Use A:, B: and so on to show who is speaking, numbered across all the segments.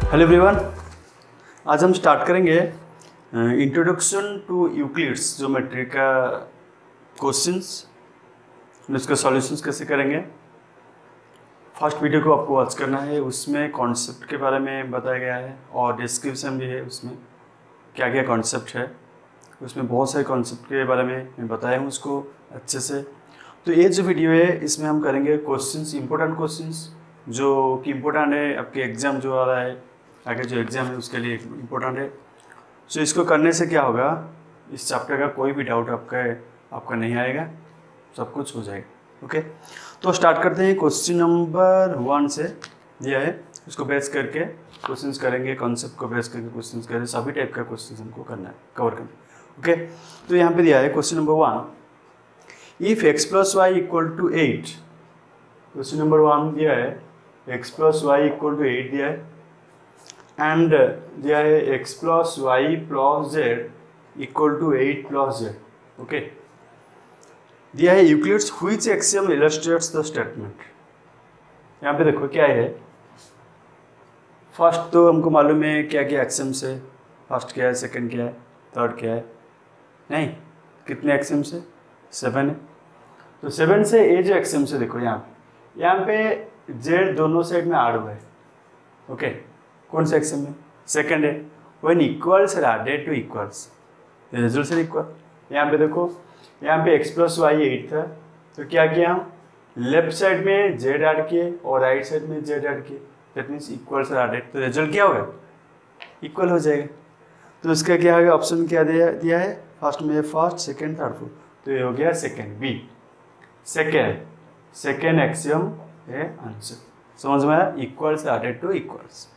A: Hello everyone, आज हम start करेंगे इंट्रोडक्शन टू यूक्लिड्स ज्योमेट्री का क्वेश्चंस, उसका सॉल्यूशंस कैसे करेंगे। फर्स्ट वीडियो को आपको वॉच करना है, उसमें कॉन्सेप्ट के बारे में बताया गया है और डिस्क्रिप्शन भी है, उसमें क्या क्या कॉन्सेप्ट है, उसमें बहुत सारे कॉन्सेप्ट के बारे में मैं बताया हूँ उसको अच्छे से। तो ये जो वीडियो है इसमें हम करेंगे क्वेश्चंस, इंपॉर्टेंट क्वेश्चंस जो कि इम्पोर्टेंट है, आपके एग्ज़ाम जो आ रहा है, आगे जो एग्ज़ाम है उसके लिए इम्पोर्टेंट है। सो इसको करने से क्या होगा, इस चैप्टर का कोई भी डाउट आपका नहीं आएगा, सब कुछ हो जाएगा। ओके, तो स्टार्ट करते हैं। क्वेश्चन नंबर 1 से दिया है, उसको बेस करके क्वेश्चंस करेंगे, कॉन्सेप्ट को बेस करके क्वेश्चंस करेंगे, सभी टाइप का क्वेश्चन हमको करना है, कवर करना है। ओके, तो यहाँ पे दिया है question number 1, if x plus y equal to 8। Question number 1 दिया है x plus y equal to 8 दिया है, एंड दिया है x plus y plus z equal to 8 plus z. Okay, दिया है Euclid's which axiom illustrates the statement. यहाँ पे देखो क्या है, फर्स्ट तो हमको मालूम है क्या क्या एक्सियम्स है, फर्स्ट क्या है, सेकंड क्या है, थर्ड क्या है, नहीं कितने एक्सियम्स है, 7 है। तो 7 से ए जो एक्सियम्स है देखो यहाँ पे जेड दोनों साइड में आड़ हुआ है। ओके, कौन सा एक्सियम है, सेकंड है, when equals are added to equals the results are equal. यहाँ पे देखो, यहाँ पे x प्लस वाई 8 था, तो क्या किया हम, लेफ्ट साइड में z ऐड किए और राइट साइड में z ऐड किए, that means equals are added, तो रिजल्ट क्या होगा, इक्वल हो जाएगा। तो इसका क्या होगा, ऑप्शन क्या दिया है, फर्स्ट में फर्स्ट, सेकेंड, थर्ड, फोर्थ, तो ये हो गया सेकेंड, बी सेकेंड एक्सियम है आंसर। समझ में आया, equals added to equals.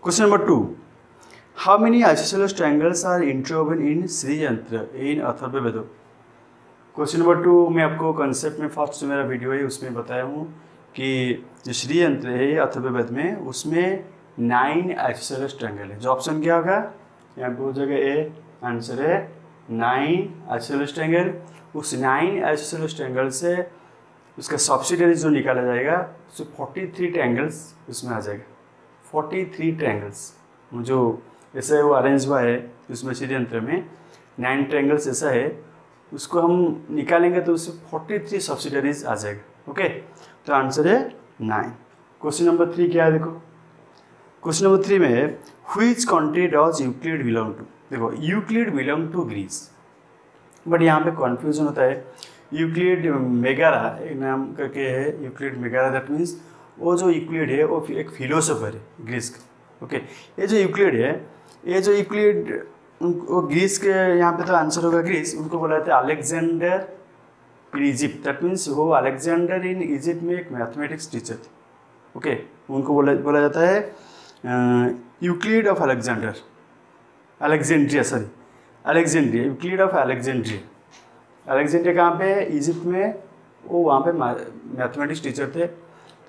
A: Question number 2, how many isosceles triangles are interwoven in Shri Yantra in Atharvaveda. Question number 2 में आपको कंसेप्ट में फर्स्ट जो मेरा वीडियो है उसमें बताया हूँ कि जो श्री यंत्र है अथर्ववेद में, उसमें 9 आइसोसेलेस ट्रायंगल है। जो ऑप्शन क्या होगा, यहाँ पे हो जाएगा ए, आंसर है 9 आइसोसेलेस ट्रायंगल। उस 9 आइसोसेलेस ट्रायंगल से उसका सब्सिडियरी जो निकाला जाएगा, सो 43 ट्रायंगल्स उसमें आ जाएगा। 43 ट्रायंगल्स जो ऐसा है वो अरेंज हुआ है, उसमें श्री यंत्र में 9 ट्रायंगल्स ऐसा है, उसको हम निकालेंगे तो उससे 43 सब्सिडियरीज आ जाएगा। ओके, तो आंसर है 9। क्वेश्चन नंबर 3 क्या है देखो, क्वेश्चन नंबर 3 में which country does Euclid belong to. देखो Euclid belong to Greece, but यहाँ पे कन्फ्यूजन होता है। यूक्लिड मेगारा एक नाम करके है, यूक्लिड मेगारा, दैट मीन्स वो जो यूक्लिड है वो एक फिलोसोफर है ग्रीस का। ओके, ये जो यूक्लिड है, ये जो यूक्लिड वो ग्रीस के, यहाँ पे तो आंसर होगा ग्रीस, उनको बोला जाता है Alexander in Egypt, that means वो अलेक्जेंडर इन इजिप्ट में एक मैथमेटिक्स टीचर थे। ओके, उनको बोला जाता है Euclid of Alexandria, Euclid of Alexandria कहाँ पे है, इजिप्ट में, वो वहाँ पे मैथमेटिक्स टीचर थे।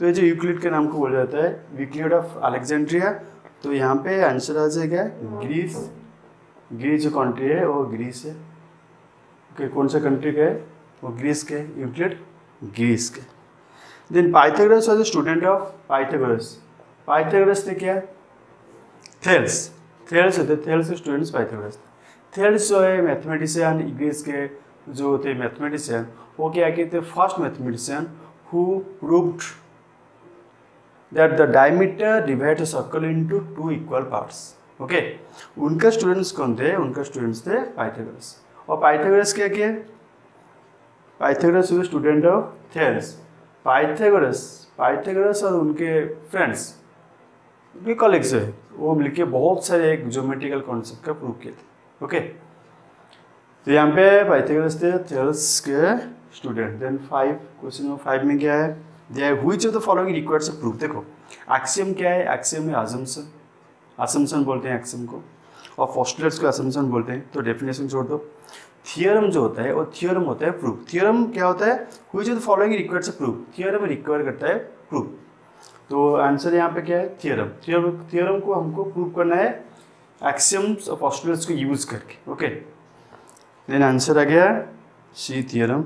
A: तो ये जो यूक्लिड के नाम को बोला जाता है यूक्लिड ऑफ अलेक्जेंड्रिया। तो यहाँ पे आंसर आ जाएगा ग्रीस जो कंट्री है वो ग्रीस है। ओके, कौन सा कंट्री का है, वो ग्रीस के, यूक्लिड ग्रीस के। Then Pythagoras was the student of Pythagoras ने क्या, थेल्स होते, थेल्स के स्टूडेंट्स पाइथागोरस। थेल्स जो है मैथमेटिशियन, ग्रीस के जो होते मैथमेटिशियन, वो क्या कहते हैं, first mathematician who proved that the diameter divide a circle into 2 equal parts. Okay, उनका स्टूडेंट्स कौन थे, उनका स्टूडेंट्स थे पाइथागोरस। और पाइथागोरस क्या किया, पाइथागोरस हुए स्टूडेंट ऑफ थेल्स। पाइथागोरस और उनके फ्रेंड्स, उनके कॉलेग्स है, वो मिलके बहुत सारे एक ज्योमेट्रिकल कॉन्सेप्ट का प्रूव किए थे। ओके, तो यहाँ पे पाइथागोरस थे थेल्स के स्टूडेंट। देन 5, क्वेश्चन नंबर 5 में क्या है, दिया है which of the following requires a proof. देखो एक्सियम क्या है, एक्सियम है असम्पशन बोलते हैं एक्सियम को, और पोस्टुलेट्स को असम्पशन बोलते हैं। तो डेफिनेशन छोड़ दो। थियरम जो होता है वो थियरम होता है प्रूफ। थियरम क्या होता है, which of the following requires a proof, theorem require करता है प्रूफ। तो आंसर यहाँ पे क्या है, थियरम को हमको प्रूव करना है एक्सियम्स और पोस्टुलेट्स को यूज करके। ओके, देन आंसर आ गया सी, थियरम।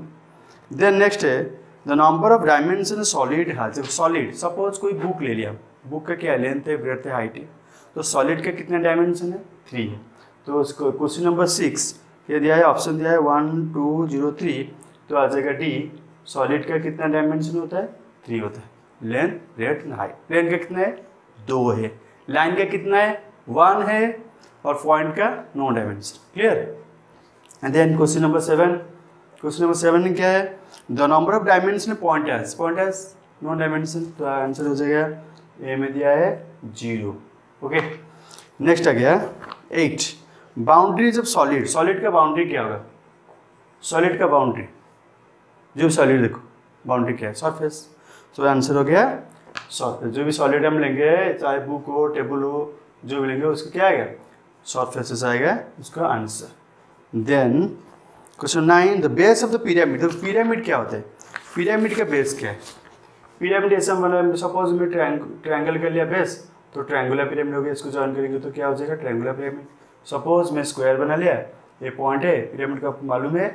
A: देन नेक्स्ट है the number of dimension solid है। सॉलिड, सपोज कोई बुक ले लिया, बुक का क्या लेंथ है, ब्रेड्थ है, हाइट है, तो सॉलिड का कितना डायमेंशन है 3 है। तो उसको क्वेश्चन नंबर 6 ये दिया है, ऑप्शन दिया है 1 2 0 3, तो आ जाएगा डी। सॉलिड का कितना डायमेंशन होता है 3 होता है, लेंथ ब्रेड्थ हाइट। प्लेन का कितना है 2 है, लाइन का कितना है 1 है, और पॉइंट का no dimension. Clear. And then question number 7, question number 7 में क्या है, the number of dimension point has no dimension, तो आंसर हो जाएगा ए में दिया है 0। ओके, नेक्स्ट आ गया 8, बाउंड्रीज ऑफ सॉलिड। सॉलिड का बाउंड्री क्या होगा, सॉलिड का बाउंड्री, जो सॉलिड देखो बाउंड्री क्या है सरफेस, तो आंसर हो गया सरफेस। जो भी सॉलिड हम लेंगे, चाहे बुक हो टेबल हो जो भी लेंगे, उसका क्या आएगा सरफेसेस आएगा उसका answer. Then question 9, the base of the pyramid. तो पिरामिड क्या होता है, पिरामिड का बेस क्या है। पिरामिड ऐसा मतलब सपोज में ट्रायंगल कर लिया बेस, तो ट्रायंगुलर पिरामिड हो गया, इसको ज्वाइन करेंगे तो क्या हो जाएगा ट्रायंगुलर पिरामिड। सपोज मैं स्क्वायर बना लिया, ये पॉइंट है पिरामिड का मालूम है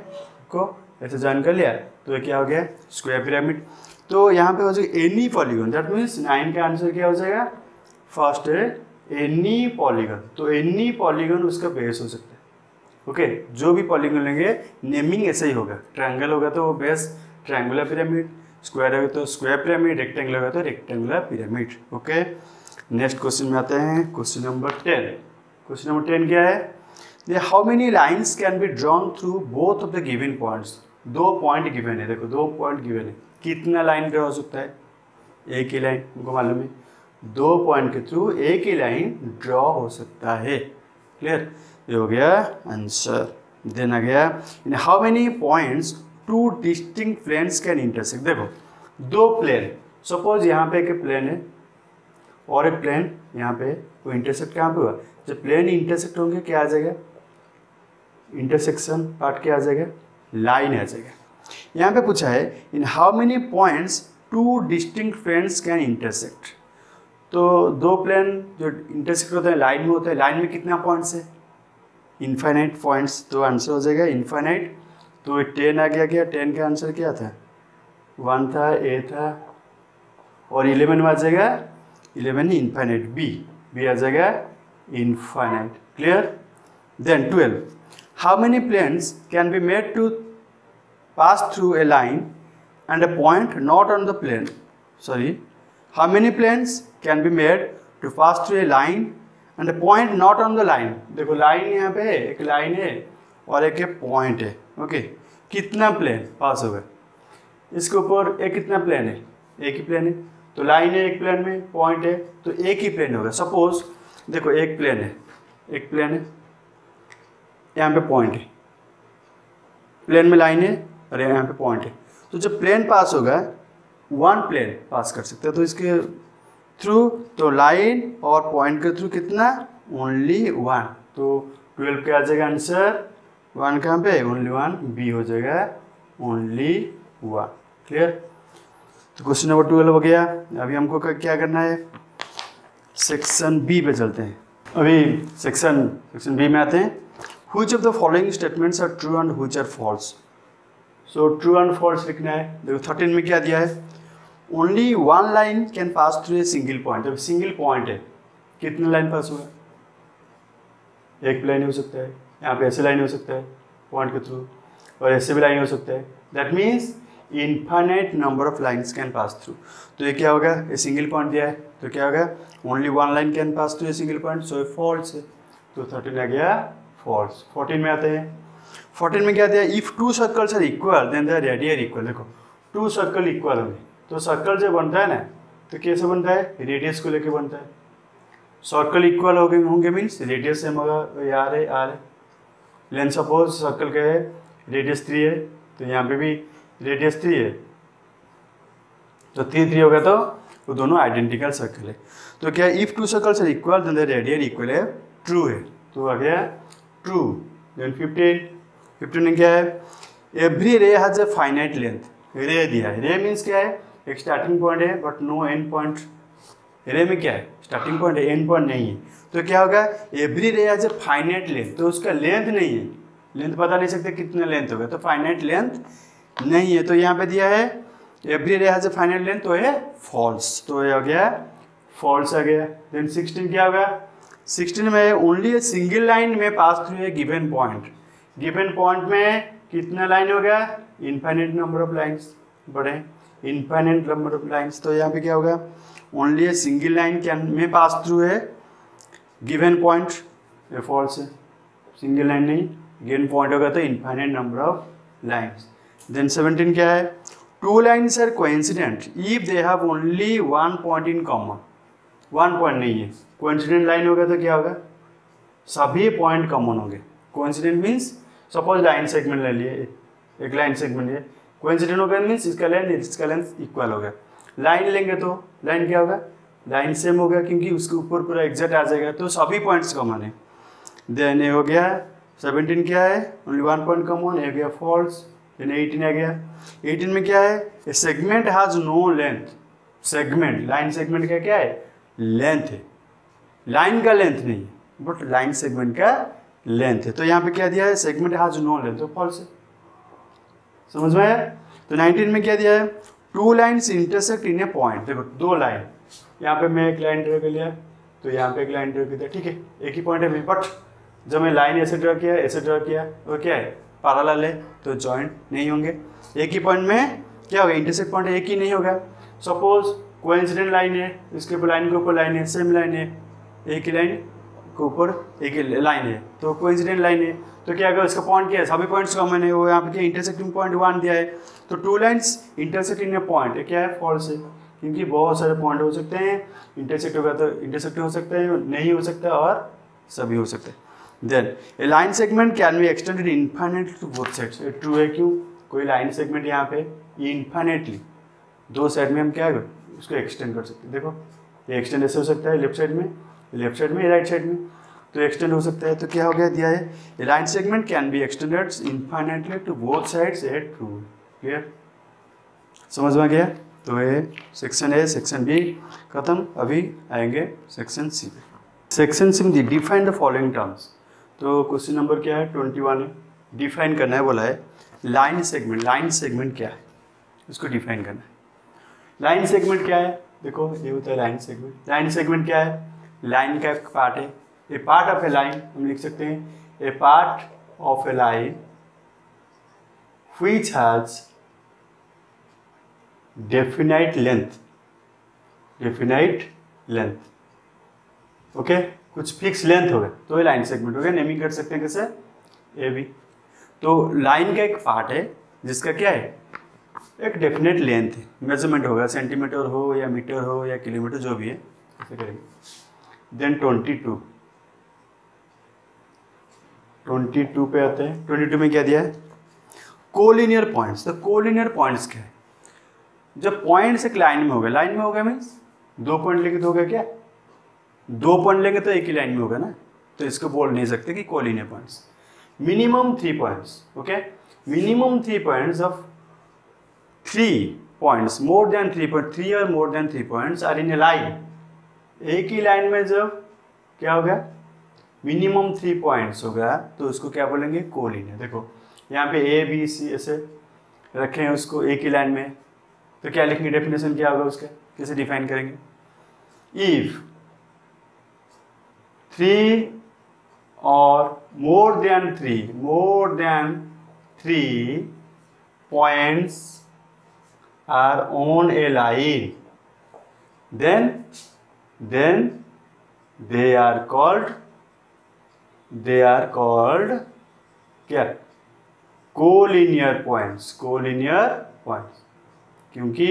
A: को, ऐसे ज्वाइन कर लिया तो ये क्या हो गया स्क्वायर पिरामिड। तो यहाँ पे हो जाएगा एनी पॉलीगन, दैट मीन्स 9 का आंसर क्या हो जाएगा फर्स्ट है एनी पॉलीगन। तो एनी पॉलीगन उसका बेस हो सकता है। ओके, जो भी पॉलीगन लेंगे नेमिंग ऐसा ही होगा, ट्रायंगल होगा तो बेस ट्रायंगुलर पिरामिड, स्क्वायर होगा तो स्क्वायर पिरामिड, रेक्टेंगल होगा तो rectangular pyramid. Okay, next question में आते हैं, क्वेश्चन नंबर 10। क्वेश्चन नंबर 10 क्या है, how many lines can be drawn through both of the given points. 2 point given है, देखो 2 पॉइंट गिवन है, कितना लाइन ड्रॉ हो सकता है, एक ही लाइन, उनको मालूम है 2 पॉइंट के थ्रू एक ही लाइन ड्रॉ हो सकता है। क्लियर, ये हो गया आंसर। देन आ गया, in how many points 2 distinct planes can intersect. देखो 2 प्लेन, सपोज यहाँ पे एक प्लेन है और एक प्लेन यहाँ पे, वो इंटरसेक्ट कहाँ पे हुआ, जब प्लेन इंटरसेक्ट होंगे क्या आ जाएगा, इंटरसेक्शन पार्ट क्या आ जाएगा, लाइन आ जाएगा। यहाँ पे पूछा है in how many points 2 distinct planes can intersect. तो 2 प्लेन जो इंटरसेक्ट होते हैं लाइन में होते हैं, लाइन में कितना पॉइंट्स है, इनफाइनाइट पॉइंट्स, तो आंसर हो जाएगा इनफाइनाइट। तो 10 आ गया, 10 का आंसर क्या था 1 था, ए था, और 11 में आ जाएगा 11 इनफाइनाइट, बी आ जाएगा infinite. Clear. Then 12, how many planes can be made to pass through a line and a point not on the plane. Sorry, how many planes can be made to pass through a line and a point not on the line. देखो line यहाँ पे है, एक line है और एक point है। Okay, कितना प्लेन पास होगा, इसके ऊपर एक कितना प्लेन है, एक ही प्लेन है, तो लाइन है एक प्लेन में, पॉइंट है तो एक ही प्लेन होगा। सपोज देखो एक प्लेन है, एक प्लेन है, यहाँ पे पॉइंट है, प्लेन में लाइन है और यहाँ पे पॉइंट है, तो जब प्लेन पास होगा 1 प्लेन पास कर सकते हैं, तो इसके थ्रू तो लाइन और पॉइंट के थ्रू कितना ओनली 1, तो 12 का आ जाएगा आंसर 1 कहाँ पे ओनली 1, बी हो जाएगा ओनली 1। क्लियर। तो क्वेश्चन नंबर 12 हो गया। अभी हमको क्या करना है, सेक्शन बी पे चलते हैं। अभी सेक्शन बी में आते हैं। Which of the following statements are true and which are false. So true and false लिखना है। देखो 13 में क्या दिया है, only 1 line can pass through a single point. जब सिंगल पॉइंट है कितने लाइन पास होगा, एक लाइन हो सकता है, यहाँ पे ऐसे लाइन हो सकता है पॉइंट के थ्रू, और ऐसे भी लाइन हो सकता है, that means infinite number of lines can pass through. तो ये क्या होगा, ये सिंगल पॉइंट दिया है तो क्या होगा, only 1 line can pass through a single point, so false है। तो 13 आ गया फॉल्स। 14 में आते हैं। 14 में क्या दिया, if 2 circles are equal then the radius are equal. देखो 2 सर्कल इक्वल होंगे तो सर्कल जब बनता है ना तो कैसे बनता है, रेडियस को लेके बनता है। सर्कल इक्वल होंगे मीन्स रेडियस सेम होगा, आर है। लेंथ सपोज सर्कल का है रेडियस 3 है, तो यहाँ पे भी रेडियस 3 है, तो 3 होगा तो वो दोनों आइडेंटिकल सर्कल है। तो क्या if 2 circles are equal then the radius equal है, ट्रू है, तो आ गया ट्रू। देन 15 में क्या है, एवरी रे हैज ए फाइनाइट लेंथ। रे दिया है, रे मीन्स क्या है, एक स्टार्टिंग पॉइंट है बट नो एंड पॉइंट। रे में क्या है, स्टार्टिंग पॉइंट है एंड पॉइंट नहीं है, तो क्या होगा, एवरी रे हैज ए फाइनाइट लेंथ, तो उसका लेंथ नहीं है, लेंथ बता नहीं सकते कितना लेंथ होगा, तो फाइनाइट लेंथ नहीं है। तो यहाँ पे दिया है एवरी रे हैज ए फाइनाइट लेंथ, तो है फॉल्स, तो ये हो गया फॉल्स आ गया। देन 16 क्या होगा, 16 में ओनली ए सिंगल लाइन में pass through a given point. Given point में कितना लाइन हो गया, इनफाइनाइट नंबर ऑफ लाइन्स बढ़े, इनफाइनाइट नंबर ऑफ लाइन्स। तो यहाँ पे क्या होगा, only a single line can में पास थ्रू है गिवन पॉइंट, ये फॉल्स है, सिंगल लाइन नहीं, गिवन पॉइंट होगा तो infinite number of lines. Then 17 क्या है, two lines are coincident if they have only one point in common. One point नहीं है, कोइंसिडेंट लाइन होगा तो क्या होगा, सभी पॉइंट कॉमन होंगे। Coincident means suppose line segment ले लिए, एक लाइन सेगमेंट लिए, कोइंसिडेंट होगा मीन्स इसका लेंथ इक्वल होगा। लाइन लेंगे तो लाइन क्या होगा, लाइन सेम होगा क्योंकि उसके ऊपर पूरा एग्जैक्ट आ जाएगा, तो सभी पॉइंट्स कॉमन है। देन ये हो गया 17 क्या है, ओनली वन पॉइंट कॉमन, ये हो गया फॉल्स। देन 18 आ गया, 18 में क्या है, a segment has no length. Segment, line segment का क्या है, लेंथ है, लाइन का लेंथ नहीं है, बट लाइन सेगमेंट का लेंथ है। तो यहाँ पे क्या दिया है, सेगमेंट हैज नो लेंथ, तो फॉल्स है। समझ में आया। तो 19 में क्या दिया है, टू लाइन्स इंटरसेक्ट इन ए पॉइंट। देखो दो लाइन, यहाँ पे मैं एक लाइन ड्रा कर लिया, तो यहाँ पे एक लाइन ड्रा कर दिया, ठीक है, एक ही पॉइंट है मेरे, बट जब मैं लाइन ऐसे ड्रा किया, ऐसे ड्रा किया, तो क्या है, पैरेलल है, तो जॉइंट नहीं होंगे। एक ही पॉइंट में क्या होगा, इंटरसेक्ट पॉइंट एक ही नहीं होगा। सपोज कोइंसिडेंट लाइन है, इसके ऊपर लाइन के ऊपर लाइन है, सेम लाइन है, एक ही लाइन के ऊपर एक ही लाइन है, तो कोइंसिडेंट लाइन है, तो क्या होगा, इसका पॉइंट क्या है, सभी पॉइंट्स कॉमन है, वो यहाँ पे क्या इंटरसेक्टिंग पॉइंट 1 दिया है। तो टू लाइन्स इंटरसेक्ट इन ए पॉइंट, क्या है, फॉल्स है, क्योंकि बहुत सारे पॉइंट हो सकते हैं, इंटरसेक्ट होगा तो इंटरसेक्ट हो सकता है, नहीं हो सकता, और सभी हो सकते हैं। Then a line segment can be extended infinitely to both sides. True है, क्यों, कोई लाइन सेगमेंट यहाँ पे इनफाइनाइटली दो साइड में हम क्या है उसको एक्सटेंड कर सकते हैं। देखो ये एक्सटेंड ऐसे हो सकता है, लेफ्ट साइड में, राइट साइड में, तो एक्सटेंड हो सकता है। तो क्या हो गया, दिया है a line segment can be extended infinitely to both sides a true. Clear, समझ में गया। तो ये सेक्शन ए, सेक्शन बी खत्म, अभी आएंगे सेक्शन सी पे। सेक्शन सी में डिफाइन द फॉलोइंग टर्म्स। तो क्वेश्चन नंबर क्या है, 21 है, डिफाइन करना है, बोला है लाइन सेगमेंट। लाइन सेगमेंट क्या है, उसको डिफाइन करना है। लाइन सेगमेंट क्या है, देखो ये होता है लाइन सेगमेंट। लाइन सेगमेंट क्या है, लाइन का एक पार्ट है, a part of a line, हम लिख सकते हैं a part of a line which has definite length, definite length, okay, कुछ फिक्स लेंथ हो गया तो ये लाइन सेगमेंट हो गया। नेमिंग कर सकते हैं कैसे, ए बी। तो लाइन का एक पार्ट है जिसका क्या है, एक डेफिनेट लेंथ है, मेजरमेंट होगा, सेंटीमीटर हो या मीटर हो या किलोमीटर, जो भी है ऐसे करेंगे। देन 22 पे आते हैं। 22 में क्या दिया है, कोलिनियर पॉइंट्स। तो कोलिनियर पॉइंट्स क्या है, जब पॉइंट्स एक लाइन में हो गए, लाइन में हो गया मीन्स दो पॉइंट लेके तो हो गया, क्या दो पॉइंट लेंगे तो एक ही लाइन में होगा ना, तो इसको बोल नहीं सकते कि collinear points. Minimum 3 points, okay, minimum 3 points of 3 points, more than 3 point, 3 और more than 3 points are in a line. एक ही लाइन में जब क्या होगा, मिनिमम 3 पॉइंट्स होगा तो उसको क्या बोलेंगे, कोलिनियर। देखो यहाँ पे ए बी सी ऐसे रखे हैं उसको एक ही लाइन में, तो क्या लिखेंगे, डेफिनेशन क्या होगा उसका, कैसे डिफाइन करेंगे, इफ 3 और more than 3 points are on a line, then they are called क्या, कोलिनियर पॉइंट्स। कोलिनियर पॉइंट्स क्योंकि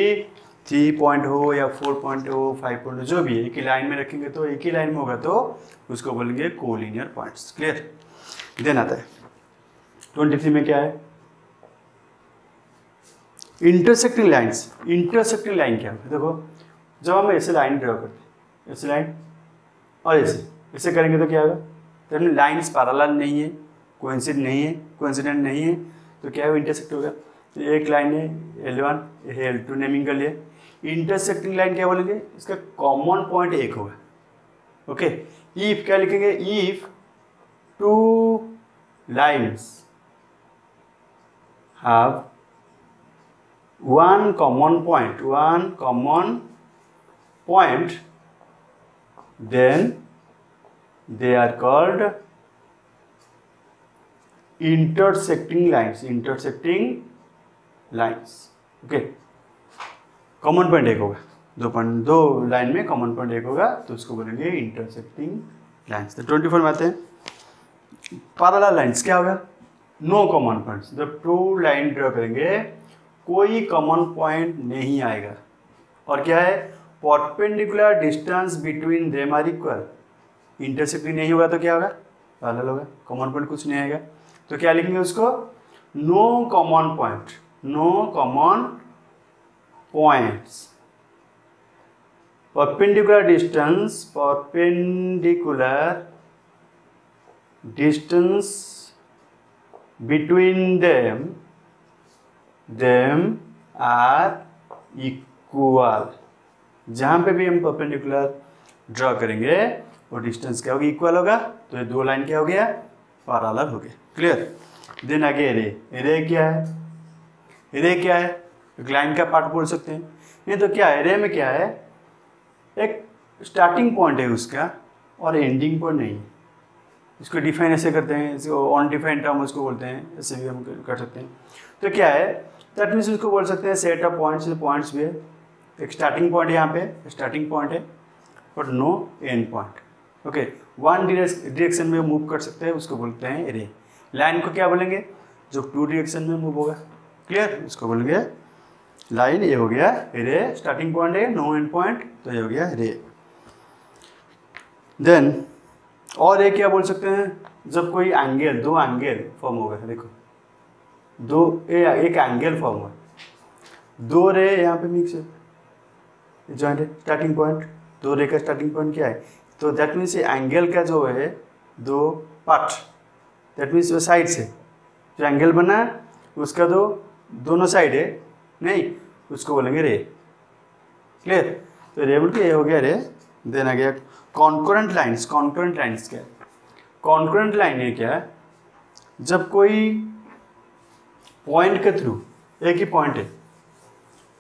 A: 3 पॉइंट हो या 4 पॉइंट हो, 5 पॉइंट हो, जो भी है एक ही लाइन में रखेंगे तो एक ही लाइन में होगा, तो उसको बोलेंगे कोलिनियर पॉइंट्स। क्लियर। देन आता है 23 में क्या है, इंटरसेक्टिंग लाइन्स। इंटरसेक्टिंग लाइन क्या है, देखो जब हम ऐसे लाइन ड्रा करते हैं, ऐसे लाइन और ऐसे करेंगे तो क्या होगा, तो लाइन्स पैरेलल नहीं है, कोइंसिडेंट नहीं है, तो क्या है, इंटरसेक्ट होगा। तो एक लाइन है L1, L2 नेमिंग कर लिया। इंटरसेक्टिंग लाइन क्या बोलेंगे, इसका कॉमन पॉइंट एक होगा, ओके। इफ क्या लिखेंगे, if 2 lines have one common point, then they are called intersecting lines, intersecting lines. Okay, common point एक होगा, दो लाइन में कॉमन पॉइंट एक होगा तो उसको बोलेंगे इंटरसेक्टिंग लाइन्स। तो 24 में आते हैं पैरेलल लाइन्स। क्या होगा? No common points. जब टू लाइन ड्रॉ करेंगे कोई कॉमन पॉइंट नहीं आएगा, और क्या है? Perpendicular distance between them are equal. Intersecting नहीं होगा तो क्या होगा? पैरेलल होगा, कॉमन पॉइंट कुछ नहीं आएगा। तो क्या लिखेंगे उसको? No common point, no common points. Perpendicular distance between them are equal। जहाँ पे भी हम परपेंडिकुलर ड्रॉ करेंगे वो डिस्टेंस क्या होगी? इक्वल होगा। तो ये दो लाइन क्या हो गया? पैरेलल हो गया। क्लियर? देन आगे एरे। एरे क्या है? एरे क्या है? एक लाइन का पार्ट बोल सकते हैं। नहीं तो क्या, एरे में क्या है? एक स्टार्टिंग पॉइंट है उसका और एंडिंग पॉइंट नहीं है। इसको डिफाइन ऐसे करते हैं, इसको अनडिफाइंड टर्म उसको बोलते हैं, ऐसे भी हम कर सकते हैं। तो क्या है? दैट मीन्स उसको बोल सकते हैं सेट ऑफ पॉइंट्स। पॉइंट्स भी है, एक स्टार्टिंग पॉइंट यहाँ पे स्टार्टिंग पॉइंट है but no end point. Okay, one direction में मूव कर सकते हैं, उसको बोलते हैं एरे। लाइन को क्या बोलेंगे? जो टू डायरेक्शन में मूव होगा। क्लियर? उसको बोलेंगे लाइन। ये हो गया एरे, स्टार्टिंग पॉइंट है, नो एंड पॉइंट, तो ये हो गया एरे। देन और एक क्या बोल सकते हैं? जब कोई एंगल, दो एंगल फॉर्म होगा, देखो एक एंगल फॉर्म हुआ, दो रे यहाँ पे मिक्स है, जॉइंट है, स्टार्टिंग पॉइंट, दो रे का स्टार्टिंग पॉइंट क्या है? तो दैट मीन्स एंगल का जो है दो पार्ट, दैट मीन्स वो साइड से जो एंगल बना है उसका दोनों साइड है, नहीं, उसको बोलेंगे रे। क्लियर? तो रे बोल के ये हो गया रे। देन आ गया कॉन्करेंट लाइन्स। कॉन्करेंट लाइन्स क्या है? कॉन्करेंट लाइन है क्या? जब कोई पॉइंट के थ्रू, एक ही पॉइंट है,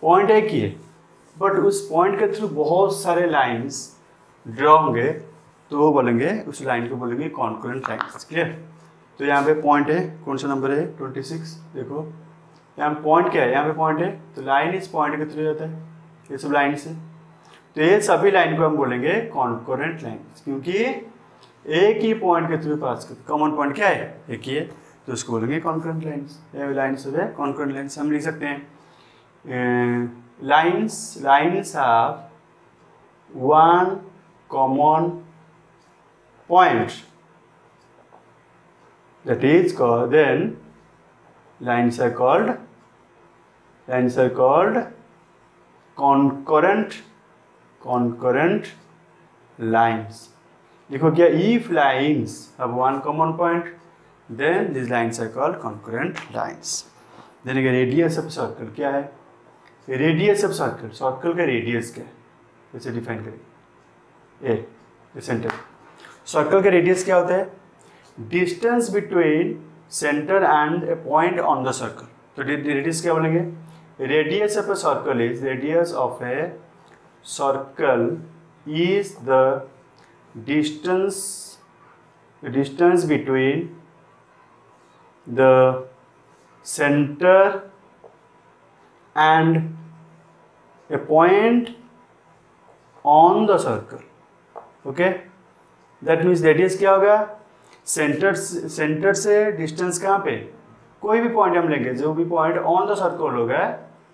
A: पॉइंट एक ही है, बट उस पॉइंट के थ्रू बहुत सारे लाइन्स ड्रॉ होंगे तो वो बोलेंगे, उस लाइन को बोलेंगे कॉन्करेंट लाइन्स। क्लियर? तो यहाँ पे पॉइंट है, कौन सा नंबर है? 26। देखो यहाँ पे पॉइंट क्या है? यहाँ पे पॉइंट है तो लाइन इस पॉइंट के थ्रू जाता है, ये सब लाइन से। तो ये सभी लाइन को हम बोलेंगे कॉन्करेंट लाइन्स, क्योंकि एक ही पॉइंट के थ्रू पास करते। कॉमन पॉइंट क्या है? एक ही है, तो उसको बोलेंगे कॉन्करेंट लाइन्स। ये लाइन्स है कॉन्करेंट लाइन्स। हम लिख सकते हैं lines of one common point, that is called, then lines are called concurrent lines। देखो क्या? if lines have one common point then these lines are called concurrent lines। then again radius of circle क्या है? radius of circle, circle का radius क्या है? कैसे define करेंगे? ए centre. Circle का रेडियस क्या होता है? Distance between centre and A point on the circle. तो रेडियस क्या बोलेंगे? Radius of a circle is, radius of a circle is the distance between the centre and A point on the circle. Okay, that means radius क्या होगा? Centre से distance कहाँ पे? कोई भी पॉइंट हम लेंगे, जो भी पॉइंट ऑन द सर्कल होगा,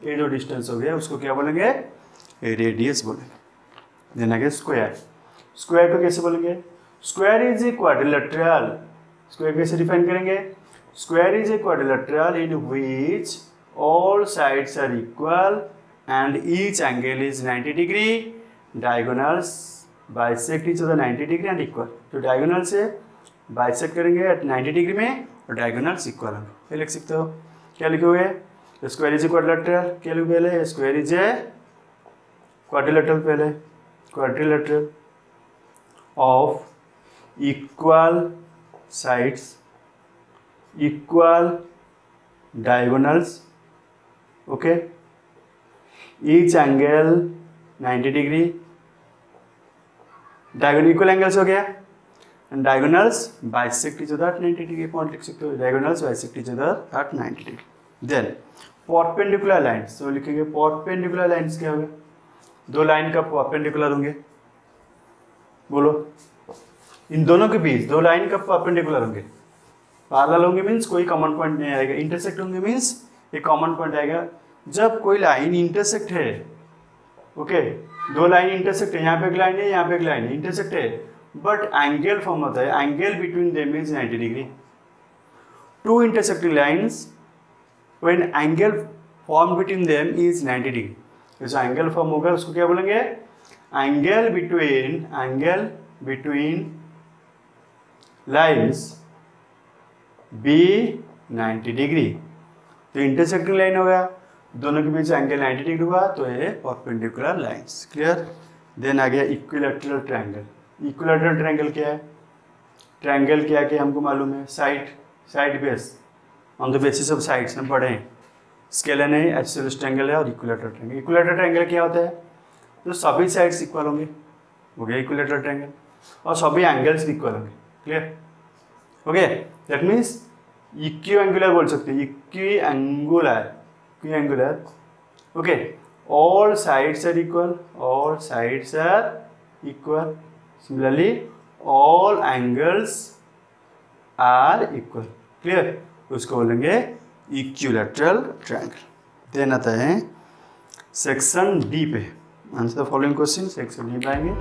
A: ये जो डिस्टेंस हो गया उसको क्या बोलेंगे? रेडियस बोलेंगे। देन आगे स्क्वायर। स्क्वायर को कैसे बोलेंगे? Square is a quadrilateral. Square कैसे डिफाइन करेंगे? Square is a quadrilateral in which all sides are equal and each angle is 90 degree, diagonals bisect each other 90 degree and equal. तो diagonal से bisect करेंगे at 90 degree में और diagonals equal होंगे। ये लिख सकते हो। क्या लिखोगे? Square is a quadrilateral. क्या लिखो पहले? स्क्वायर इज ए क्वाड्रिलेटरल, पहले quadrilateral of equal sides, equal diagonals, okay, each angle 90 degree, diagonal equal angles हो गया। And diagonals bisect each other at 90 degree point लिख सकते हो, diagonals bisect each other at 90 degree. Then perpendicular lines, तो लिखेंगे perpendicular lines क्या होगा, दो लाइन का परपेंडिकुलर होंगे, बोलो इन दोनों के बीच दो लाइन का परपेंडिकुलर होंगे, पैरेलल होंगे मीन्स कोई कॉमन पॉइंट नहीं आएगा, इंटरसेक्ट होंगे मीन्स एक कॉमन पॉइंट आएगा। जब कोई लाइन इंटरसेक्ट है, ओके दो लाइन इंटरसेक्ट है, यहाँ पे एक लाइन है यहाँ पे एक लाइन है, इंटरसेक्ट है बट एंगल फॉर्म होता है, angle between them is 90 degree. Two intersecting lines when angle form between them is 90 degree, जो एंगल फॉर्म होगा उसको क्या बोलेंगे, angle between lines be 90 degree. तो इंटरसेक्टिंग लाइन होगा, दोनों के बीच एंगल 90 डिग्री हुआ तो ये परपेंडिकुलर लाइन्स। क्लियर। देन आ गया इक्विलैटरल ट्रायंगल। इक्विलैटरल ट्रायंगल क्या है, ट्रायंगल क्या है हमको मालूम है, side base, on the basis of sides हम पढ़े हैं, स्केलन है, आइसोसेलेस ट्रायंगल है और इक्विलैटरल ट्रायंगल। इक्विलैटरल ट्रायंगल क्या होता है, तो सभी साइड्स इक्वल होंगे, हो गया इक्विलैटरल ट्रायंगल, और सभी एंगल्स भी इक्वल होंगे। Clear, okay that means equi angular बोल सकते हैं, equi angular, okay all sides are equal, similarly all angles are equal। Clear, उसको बोलेंगे इक्विलैटरल ट्रायंगल। देन आता है सेक्शन डी पे, answer the following question, section D में आएंगे।